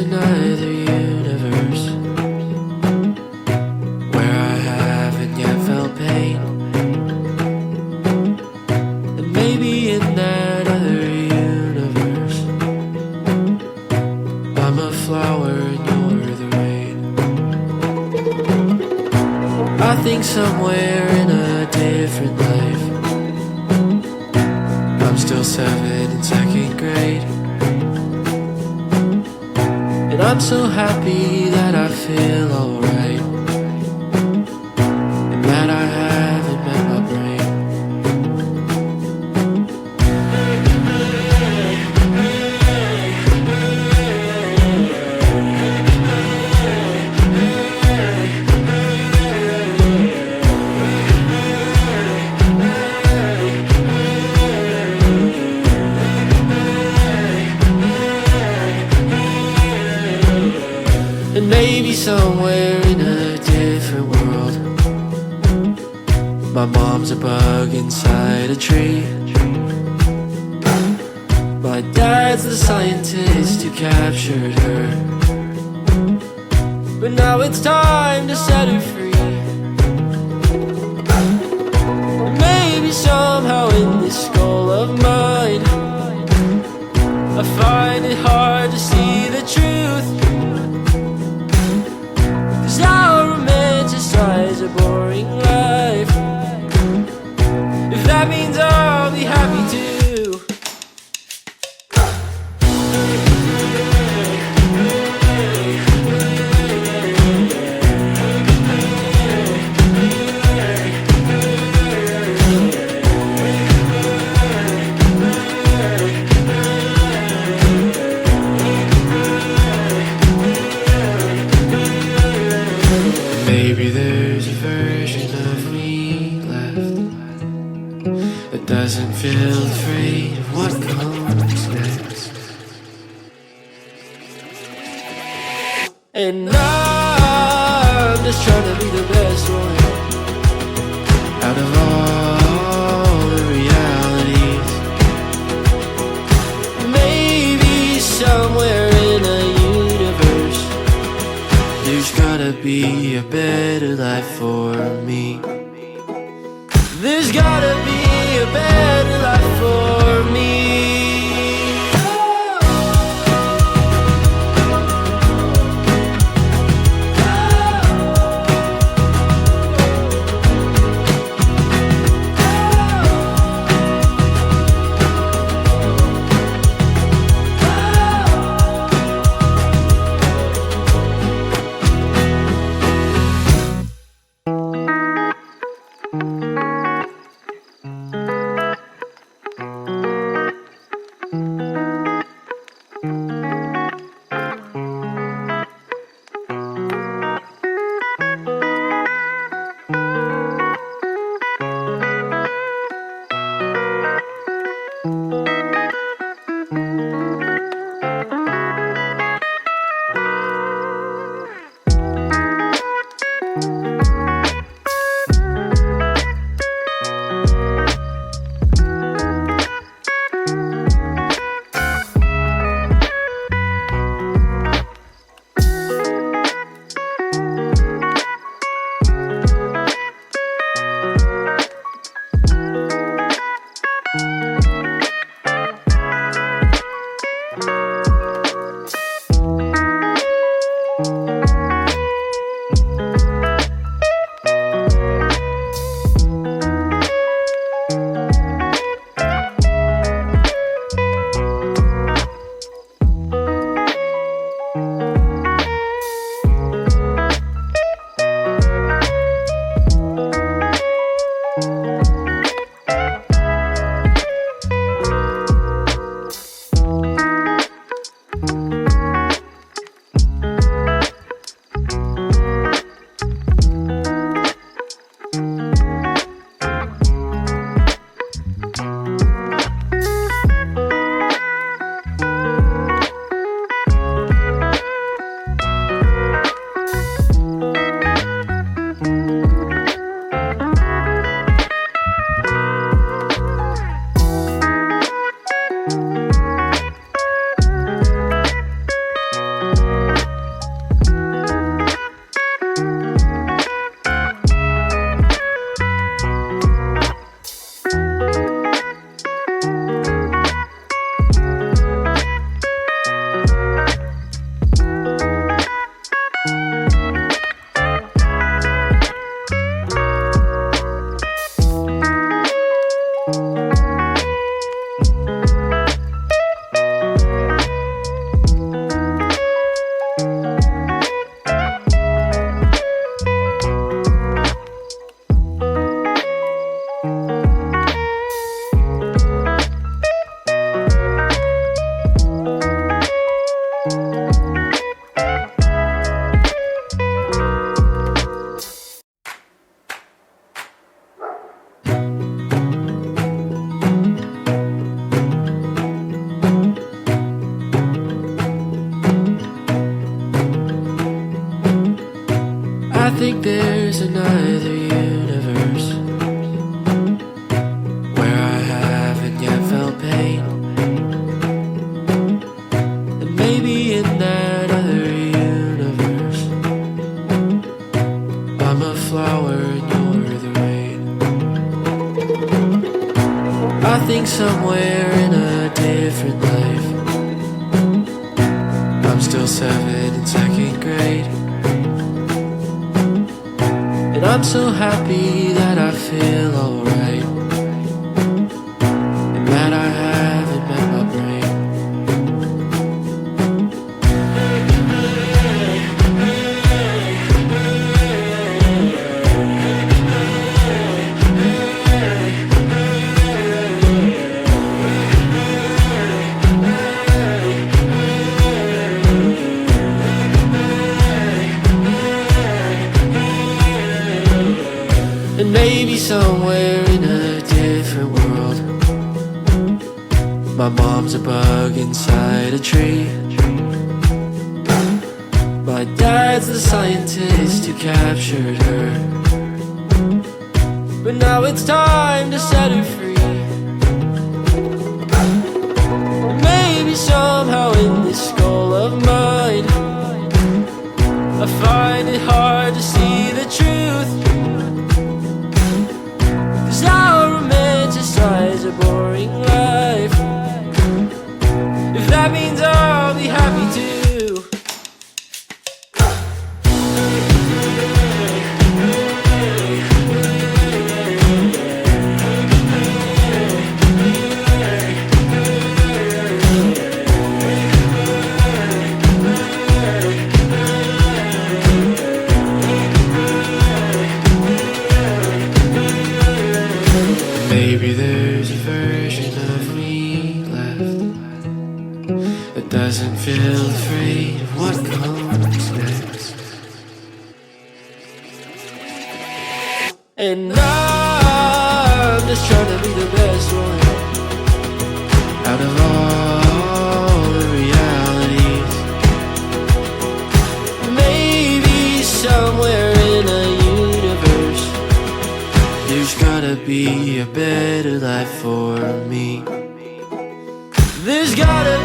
another universe where I haven't yet felt pain. And maybe in that other universe I'm a flower and you're the rain. I think somewhere in a different life I'm still 7 in 2nd grade, and I'm so happy that I feel alright, and that I haven't met my brain. And maybe somewhere in a different world my mom's a bug inside a tree. My dad's the scientist who captured her, but now it's time to set her free. Maybe somehow in this skull of mine I find it hard to see the truth, 'cause I'll romanticize a boring life if that means I'll be happy too. Maybe there's a version of me left that doesn't feel afraid of what comes next. And I'm just trying to be the best one out of all the realities. Maybe somewhere in a universe there's gotta be a better life for me. There's gotta be a better life for me. I think there's another universe where I haven't yet felt pain. And maybe in that other universe I'm a flower and you're the rain. I think somewhere in a different life I'm still 7 in 2nd grade. And I'm so happy that I feel alright, and that I haven't met my brain. And maybe somewhere in a different world my mom's a bug inside a tree. My dad's the scientist who captured her, but now it's time to set her free. Maybe somehow in this skull of mine I find it hard to see the truth. I'll romanticize a boring life, if that means I'll be happy too. Maybe there's a version of me left that doesn't feel afraid of what comes next. And I'm just trying to be the best one out of all the realities. Maybe somewhere in a universe there's gotta be a better life for me. There's gotta